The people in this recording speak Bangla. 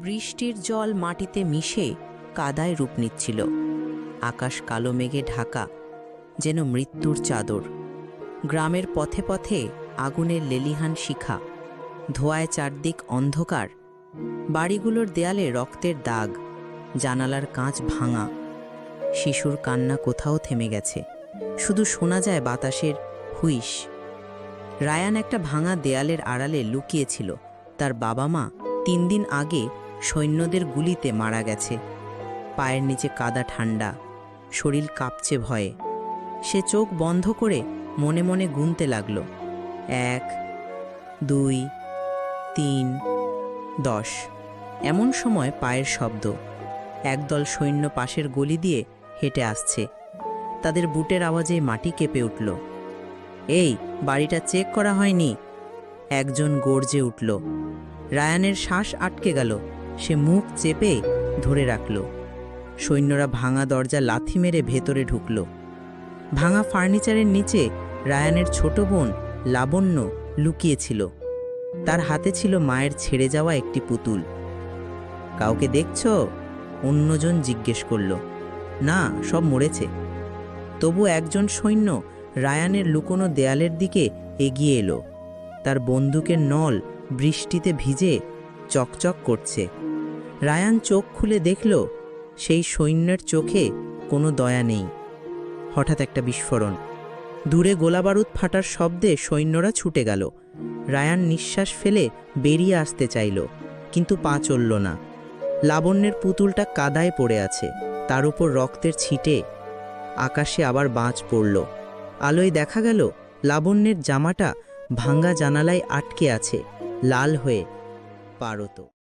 বৃষ্টির জল মাটিতে মিশে কাদায় রূপ নিচ্ছিল। আকাশ কালো মেঘে ঢাকা, যেন মৃত্যুর চাদর। গ্রামের পথে পথে আগুনের লেলিহান শিখা, ধোঁয়ায় চারদিক অন্ধকার। বাড়িগুলোর দেয়ালে রক্তের দাগ, জানালার কাঁচ ভাঙা। শিশুর কান্না কোথাও থেমে গেছে, শুধু শোনা যায় বাতাসের হুইস। রায়ান একটা ভাঙা দেয়ালের আড়ালে লুকিয়েছিল। তার বাবা মা 3 দিন আগে সৈন্যদের গুলিতে মারা গেছে। পায়ের নিচে কাদা ঠান্ডা, শরীর কাঁপছে ভয়ে। সে চোখ বন্ধ করে মনে মনে গুনতে লাগল, 1, 2, 3, 10। এমন সময় পায়ের শব্দ। একদল সৈন্য পাশের গলি দিয়ে হেঁটে আসছে। তাদের বুটের আওয়াজে মাটি কেঁপে উঠল। এই, বাড়িটা চেক করা হয়নি, একজন গর্জে উঠল। রায়ানের শ্বাস আটকে গেল। সে মুখ চেপে ধরে রাখল। সৈন্যরা ভাঙা দরজা লাথি মেরে ভেতরে ঢুকল। ভাঙা ফার্নিচারের নিচে রায়ানের ছোট বোন লাবণ্য লুকিয়েছিল। তার হাতে ছিল মায়ের ছেড়ে যাওয়া একটি পুতুল। কাউকে দেখছ? অন্যজন জিজ্ঞেস করল। না, সব মরেছে। তবু একজন সৈন্য রায়ানের লুকোনো দেয়ালের দিকে এগিয়ে এলো। তার বন্দুকের নল বৃষ্টিতে ভিজে চকচক করছে। রায়ান চোখ খুলে দেখল, সেই সৈন্যের চোখে কোনো দয়া নেই। হঠাৎ একটা বিস্ফোরণ। দূরে গোলাবারুদ ফাটার শব্দে সৈন্যরা ছুটে গেল। রায়ান নিঃশ্বাস ফেলে বেরিয়ে আসতে চাইল, কিন্তু পা চলল না। লাবণ্যের পুতুলটা কাদায় পড়ে আছে, তার উপর রক্তের ছিটে। আকাশে আবার বাজ পড়ল। আলোয় দেখা গেল লাবণ্যের জামাটা ভাঙ্গা জানালায় আটকে আছে, লাল হয়ে পারত।